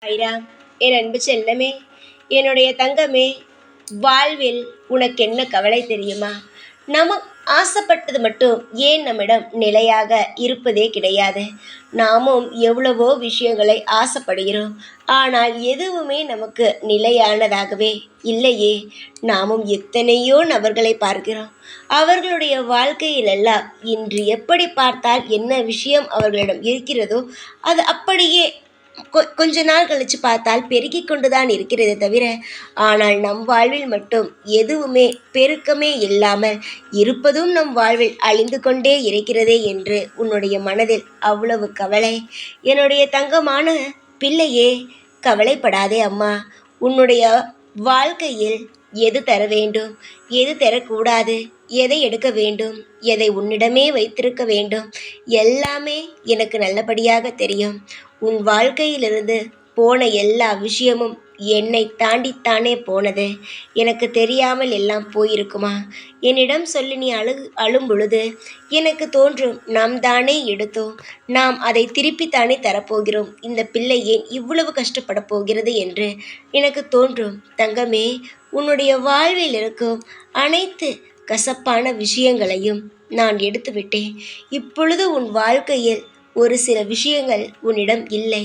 ஐரா, என் அன்பு செல்லமே, என்னுடைய தங்கமே, வாழ்வில் உனக்கு என்ன கவலை தெரியுமா? நம்ம ஆசைப்பட்டது மட்டும் ஏன் நம்மிடம் நிலையாக இருப்பதே கிடையாது. நாமும் எவ்வளவோ விஷயங்களை ஆசைப்படுகிறோம். ஆனால் எதுவுமே நமக்கு நிலையானதாகவே இல்லையே. நாமும் எத்தனையோ நபர்களை பார்க்கிறோம். அவர்களுடைய வாழ்க்கையிலெல்லாம் இன்று எப்படி பார்த்தால் என்ன விஷயம் அவர்களிடம் இருக்கிறதோ அது அப்படியே கொஞ்ச நாள் கழிச்சு பார்த்தால் பெருகி கொண்டுதான் இருக்கிறதே தவிர, ஆனால் நம் வாழ்வில் மட்டும் எதுவுமே பெருக்கமே இல்லாமல் இருப்பதும் நம் வாழ்வில் அழிந்து கொண்டே இருக்கிறதே என்று உன்னுடைய மனதில் அவ்வளவு கவலை. என்னுடைய தங்கமான பிள்ளையே, கவலைப்படாதே அம்மா. உன்னுடைய வாழ்க்கையில் எது தர வேண்டும், எது தரக்கூடாது, எதை எடுக்க வேண்டும், எதை உன்னிடமே வைத்திருக்க வேண்டும், எல்லாமே எனக்கு நல்லபடியாக தெரியும். உன் வாழ்க்கையிலிருந்து போன எல்லா விஷயமும் என்னை தாண்டித்தானே போனது. எனக்கு தெரியாமல் எல்லாம் போயிருக்குமா? என்னிடம் சொல்லி நீ அழும் பொழுது எனக்கு தோன்றும், நாம் தானே எடுத்தோம், நாம் அதை திருப்பித்தானே தரப்போகிறோம், இந்த பிள்ளை ஏன் இவ்வளவு கஷ்டப்பட போகிறது என்று எனக்கு தோன்றும். தங்கமே, உன்னுடைய வாழ்வில் இருக்கும் அனைத்து கசப்பான விஷயங்களையும் நான் எடுத்து விட்டேன். இப்பொழுது உன் வாழ்க்கையில் ஒரு சில விஷயங்கள் உன்னிடம் இல்லை.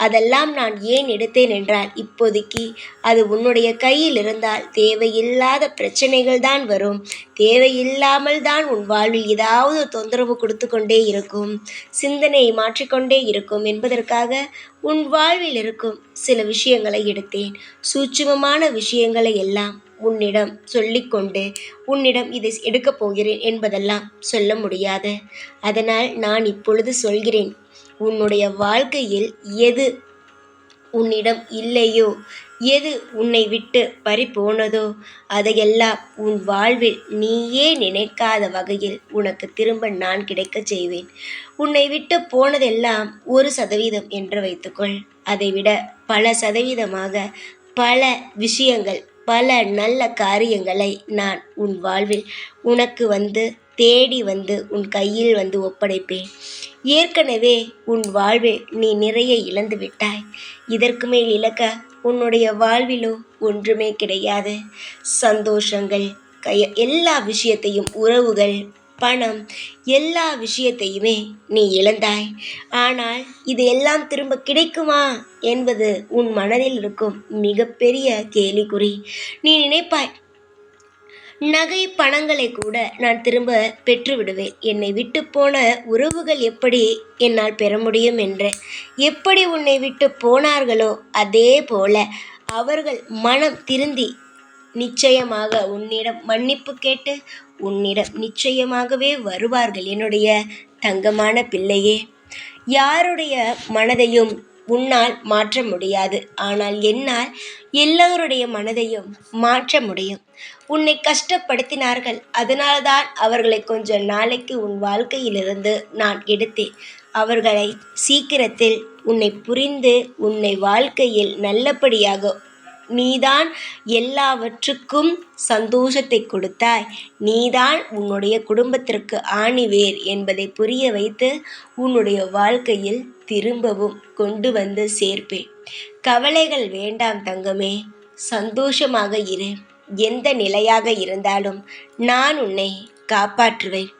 அதெல்லாம் நான் ஏன் எடுத்தேன் என்றால், இப்போதைக்கு அது உன்னுடைய கையில் இருந்தால் தேவையில்லாத பிரச்சனைகள் தான் வரும். தேவையில்லாமல் தான் உன் வாழ்வில் ஏதாவது தொந்தரவு கொடுத்து கொண்டே இருக்கும், சிந்தனையை மாற்றிக்கொண்டே இருக்கும் என்பதற்காக உன் வாழ்வில் இருக்கும் சில விஷயங்களை எடுத்தேன். சூட்சுமமான விஷயங்களை எல்லாம் உன்னிடம் சொல்லிக்கொண்டு உன்னிடம் இதை எடுக்கப் போகிறேன் என்பதெல்லாம் சொல்ல முடியாது. அதனால் நான் இப்பொழுது சொல்கிறேன், உன்னுடைய வாழ்க்கையில் எது உன்னிடம் இல்லையோ, எது உன்னை விட்டு பறிபோனதோ அதையெல்லாம் உன் வாழ்வில் நீயே நினைக்காத வகையில் உனக்கு திரும்ப நான் கிடைக்கச் செய்வேன். உன்னை விட்டு போனதெல்லாம் 1% என்று வைத்துக்கொள். அதைவிட பல சதவீதமாக பல விஷயங்கள், பல நல்ல காரியங்களை நான் உன் வாழ்வில் உனக்கு தேடி உன் கையில் ஒப்படைப்பேன். ஏற்கனவே உன் வாழ்வில் நீ நிறைய இழந்து விட்டாய். இதற்கு மேல் இழக்க உன்னுடைய வாழ்விலோ ஒன்றுமே கிடையாது. சந்தோஷங்கள், எல்லா விஷயத்தையும், உறவுகள், பணம், எல்லா விஷயத்தையுமே நீ இழந்தாய். ஆனால் இது எல்லாம் திரும்ப கிடைக்குமா என்பது உன் மனதில் இருக்கும் மிகப்பெரிய கேலிக்குறி. நீ நினைப்பாய், நகை பணங்களை கூட நான் திரும்ப பெற்று விடுவேன், என்னை விட்டு போன உறவுகள் எப்படி என்னால் பெற முடியும் என்று. எப்படி உன்னை விட்டு போனார்களோ அதே போல அவர்கள் மனம் திருந்தி நிச்சயமாக உன்னிடம் மன்னிப்பு கேட்டு உன்னிடம் நிச்சயமாகவே வருவார்கள். என்னுடைய தங்கமான பிள்ளையே, யாருடைய மனதையும் உன்னால் மாற்ற முடியாது. ஆனால் என்னால் எல்லோருடைய மனதையும் மாற்ற முடியும். உன்னை கஷ்டப்படுத்தினார்கள், அதனால்தான் அவர்களை கொஞ்ச நாளைக்கு உன் வாழ்க்கையிலிருந்து நான் எடுத்தேன். அவர்களை சீக்கிரத்தில் உன்னை புரிந்து உன்னை வாழ்க்கையில் நல்லபடியாக, நீதான் எல்லாவற்றுக்கும் சந்தோஷத்தை கொடுத்தாய், நீதான் உன்னுடைய குடும்பத்திற்கு ஆணிவேர் என்பதை புரிய வைத்து உன்னுடைய வாழ்க்கையில் திரும்பவும் கொண்டு சேர்ப்பேன். கவலைகள் வேண்டாம் தங்கமே, சந்தோஷமாக இரு. எந்த நிலையாக இருந்தாலும் நான் உன்னை காப்பாற்றுவேன்.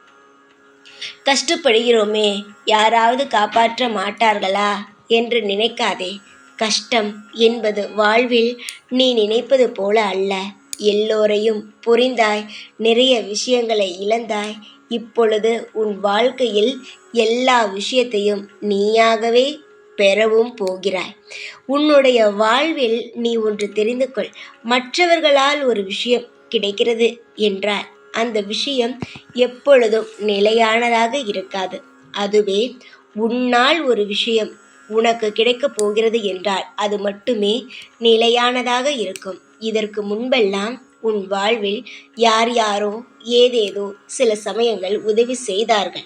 கஷ்டப்படுகிறோமே, யாராவது காப்பாற்ற மாட்டார்களா என்று நினைக்காதே. கஷ்டம் என்பது வாழ்வில் நீ நினைப்பது போல அல்ல. எல்லோரையும் புரிந்தாய், நிறைய விஷயங்களை இழந்தாய். இப்பொழுது உன் வாழ்க்கையில் எல்லா விஷயத்தையும் நீயாகவே பெறவும் போகிறாய். உன்னுடைய வாழ்வில் நீ ஒன்று தெரிந்து கொள், மற்றவர்களால் ஒரு விஷயம் கிடைக்கிறது என்றால் அந்த விஷயம் எப்பொழுதும் நிலையானதாக இருக்காது. அதுவே உன்னால் ஒரு விஷயம் உனக்கு கிடைக்கப் போகிறது என்றால் அது மட்டுமே நிலையானதாக இருக்கும். இதற்கு முன்பெல்லாம் உன் வாழ்வில் யார் யாரோ ஏதேதோ சில சமயங்கள் உதவி செய்தார்கள்.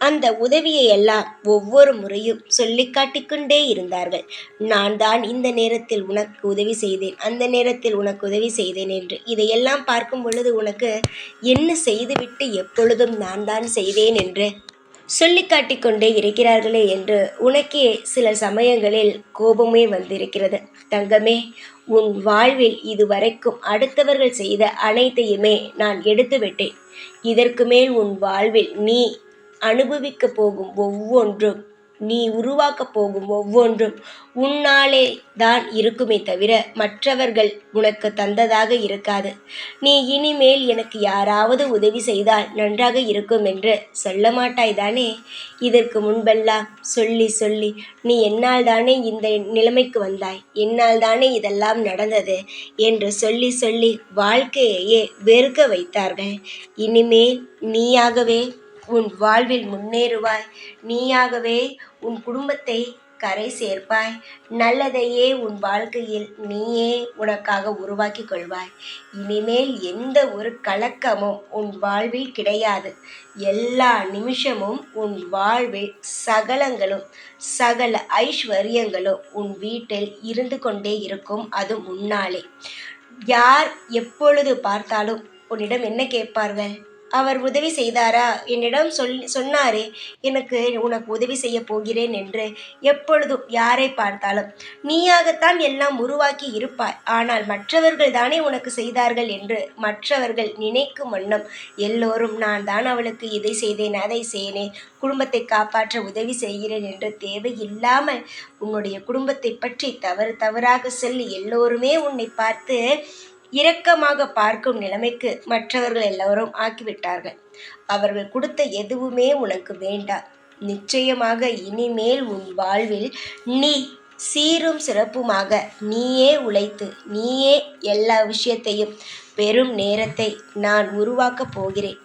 அந்த உதவியை எல்லாம் ஒவ்வொரு முறையும் சொல்லி காட்டிக்கொண்டே இருந்தார்கள். நான் தான் இந்த நேரத்தில் உனக்கு உதவி செய்தேன், அந்த நேரத்தில் உனக்கு உதவி செய்தேன் என்று. இதையெல்லாம் பார்க்கும் பொழுது உனக்கு என்ன செய்துவிட்டு எப்பொழுதும் நான் தான் செய்தேன் என்று சொல்லி காட்டிக்கொண்டே இருக்கிறார்களே என்று உனக்கே சில சமயங்களில் கோபமே வந்திருக்கிறது. தங்கமே, உன் வாழ்வில் இதுவரைக்கும் அடுத்தவர்கள் செய்த அனைத்தையுமே நான் எடுத்து விட்டேன். இதற்கு மேல் உன் வாழ்வில் நீ அனுபவிக்கப் போகும் ஒவ்வொன்றும், நீ உருவாக்கப் போகும் ஒவ்வொன்றும் உன்னாலே தான் இருக்குமே தவிர மற்றவர்கள் உனக்கு தந்ததாக இருக்காது. நீ இனிமேல் எனக்கு யாராவது உதவி செய்தால் நன்றாக இருக்கும் என்று சொல்ல மாட்டாய் தானே? இதற்கு முன்பெல்லாம் சொல்லி சொல்லி நீ என்னால் தானே இந்த நிலைமைக்கு வந்தாய், என்னால் தானே இதெல்லாம் நடந்தது என்று சொல்லி சொல்லி வாழ்க்கையையே வெறுக்க வைத்தார்கள். இனிமேல் நீயாகவே உன் வாழ்வில் முன்னேறுவாய். நீயாகவே உன் குடும்பத்தை கரை சேர்ப்பாய். நல்லதையே உன் வாழ்க்கையில் நீயே உனக்காக உருவாக்கி கொள்வாய். இனிமேல் எந்த ஒரு கலக்கமும் உன் வாழ்வில் கிடையாது. எல்லா நிமிஷமும் உன் வாழ்வில் சகலங்களும் சகல ஐஸ்வர்யங்களும் உன் வீட்டில் இருந்து கொண்டே இருக்கும். அது முன்னாலே யார் எப்பொழுது பார்த்தாலும் உன்னிடம் என்ன கேட்பார்கள்? அவர் உதவி செய்தாரா? என்னிடம் சொன்னாரே, எனக்கு உனக்கு உதவி செய்ய போகிறேன் என்று. எப்பொழுதும் யாரை பார்த்தாலும் நீயாகத்தான் எல்லாம் உருவாக்கி இருப்பாய். ஆனால் மற்றவர்கள் தானே உனக்கு செய்தார்கள் என்று மற்றவர்கள் நினைக்கும் வண்ணம் எல்லோரும் நான் தான் அவளுக்கு இதை செய்தேன், அதை செய்தேன், குடும்பத்தை காப்பாற்ற உதவி செய்கிறேன் என்று தேவையில்லாமல் உன்னுடைய குடும்பத்தை பற்றி தவறாக சொல்லி எல்லோருமே உன்னை பார்த்து இரக்கமாக பார்க்கும் நிலைமைக்கு மற்றவர்கள் எல்லோரும் ஆக்கிவிட்டார்கள். அவர்கள் கொடுத்த எதுவுமே உனக்கு வேண்டாம். நிச்சயமாக இனிமேல் உன் வாழ்வில் நீ சீரும் சிறப்புமாக நீயே உழைத்து நீயே எல்லா விஷயத்தையும் பெரும் நேரத்தை நான் உருவாக்கப் போகிறேன்.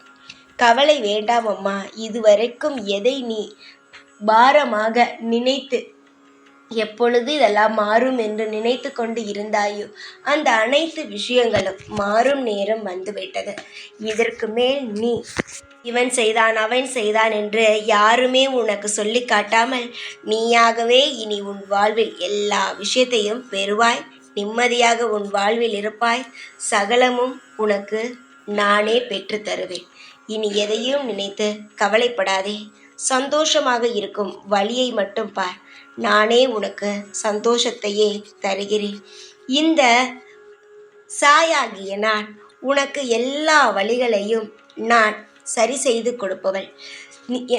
கவலை வேண்டாம் அம்மா. இதுவரைக்கும் எதை நீ பாரமாக நினைத்து எப்பொழுது இதெல்லாம் மாறும் என்று நினைத்து கொண்டு இருந்தாயோ அந்த அனைத்து விஷயங்களும் மாறும் நேரம் வந்துவிட்டது. இதற்கு மேல் நீ இவன் செய்தான் அவன் செய்தான் என்று யாருமே உனக்கு சொல்லி காட்டாமல் நீயாகவே இனி உன் வாழ்வில் எல்லா விஷயத்தையும் பெறுவாய். நிம்மதியாக உன் வாழ்வில் இருப்பாய். சகலமும் உனக்கு நானே பெற்று தருவேன். இனி எதையும் நினைத்து கவலைப்படாதே. சந்தோஷமாக இருக்கும் வழியை மட்டும் பார். நானே உனக்கு சந்தோஷத்தையே தருகிறேன். இந்த சாயாகிய நான் உனக்கு எல்லா வழிகளையும் நான் சரி செய்து கொடுப்பவள்.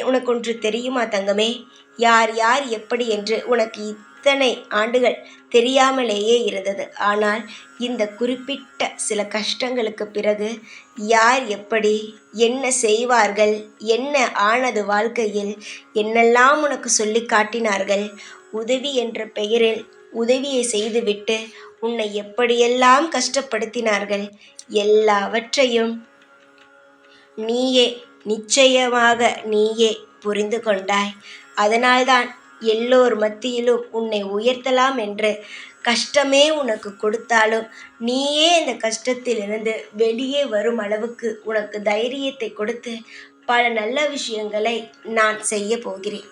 உனக்கு ஒன்று தெரியுமா தங்கமே? யார் யார் எப்படி என்று உனக்கு இத்தனை ஆண்டுகள் தெரியாமலேயே இருந்தது. ஆனால் இந்த குறிப்பிட்ட சில கஷ்டங்களுக்கு பிறகு யார் எப்படி என்ன செய்வார்கள், என்ன ஆனது வாழ்க்கையில், என்னெல்லாம் உனக்கு சொல்லி காட்டினார்கள். உதவி என்ற பெயரில் உதவியை செய்துவிட்டு உன்னை எப்படியெல்லாம் கஷ்டப்படுத்தினார்கள். எல்லாவற்றையும் நீயே நிச்சயமாக நீயே புரிந்து கொண்டாய். அதனால்தான் எல்லோர் மத்தியிலும் உன்னை உயர்த்தலாம் என்று கஷ்டமே உனக்கு கொடுத்தாலும் நீயே இந்த கஷ்டத்திலிருந்து வெளியே வரும் அளவுக்கு உனக்கு தைரியத்தை கொடுத்து பல நல்ல விஷயங்களை நான் செய்ய போகிறேன்.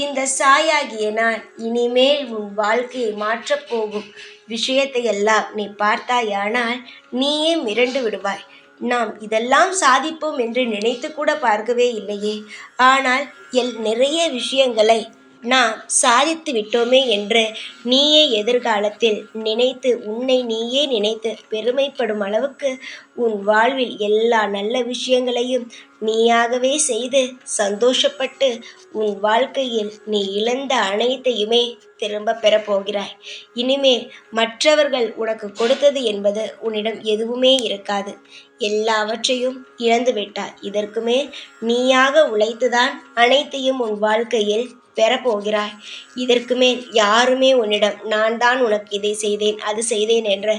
இந்த சாயாகிய நான் இனிமேல் உன் வாழ்க்கையை மாற்றப் போகும் விஷயத்தை எல்லாம் நீ பார்த்தாயானால் நீயே மிரண்டு விடுவாய். நாம் இதெல்லாம் சாதிப்போம் என்று நினைத்து கூட பார்க்கவே இல்லையே. ஆனால் நிறைய விஷயங்களை நாம் சாதித்து விட்டோமே என்று நீயே எதிர்காலத்தில் நினைத்து உன்னை நீயே நினைத்து பெருமைப்படும் அளவுக்கு உன் வாழ்வில் எல்லா நல்ல விஷயங்களையும் நீயாகவே செய்து சந்தோஷப்பட்டு உன் வாழ்க்கையில் நீ இழந்த அனைத்தையுமே திரும்ப பெறப்போகிறாய். இனிமேல் மற்றவர்கள் உனக்கு கொடுத்தது என்பது உன்னிடம் எதுவுமே இருக்காது. எல்லாவற்றையும் இழந்து விட்டாய். இதற்கு மேல் நீயாக உழைத்துதான் அனைத்தையும் உன் வாழ்க்கையில் பெறப்போகிறாய். இதற்கு மேல் யாருமே உன்னிடம் நான் தான் உனக்கு இதை செய்தேன் அது செய்தேன் என்று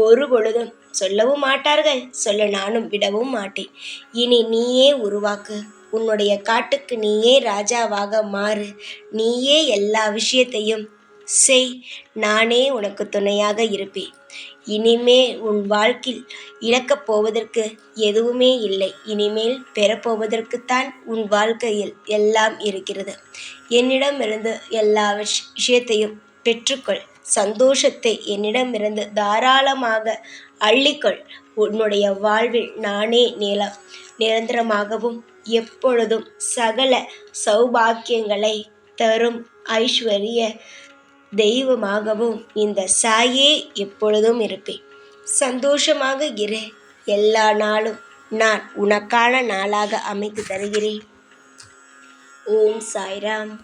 ஒரு பொழுதும் சொல்லவும் மாட்டார்கள். சொல்ல நானும் விடவும் மாட்டேன். இனி நீயே உருவாக்கு. உன்னுடைய காட்டுக்கு நீயே ராஜாவாக மாறு. நீயே எல்லா விஷயத்தையும் செய். நானே உனக்கு துணையாக இருப்பேன். இனிமே உன் வாழ்க்கையில் இழக்கப் போவதற்கு எதுவுமே இல்லை. இனிமேல் பெறப்போவதற்குத்தான் உன் வாழ்க்கையில் எல்லாம் இருக்கிறது. என்னிடமிருந்து எல்லா விஷயத்தையும் பெற்றுக்கொள். சந்தோஷத்தை என்னிடமிருந்து தாராளமாக அள்ளிக்கொள். உன்னுடைய வாழ்வில் நானே நிரந்தரமாகவும் எப்பொழுதும் சகல சௌபாக்கியங்களை தரும் ஐஸ்வர்ய தெய்வமாகவும் இந்த சாயே எப்பொழுதும் இருப்பேன். சந்தோஷமாக இரு. எல்லா நாளும் நான் உனக்கான நாளாக அமைத்து தருகிறேன். ஓம் சாய்ராம்.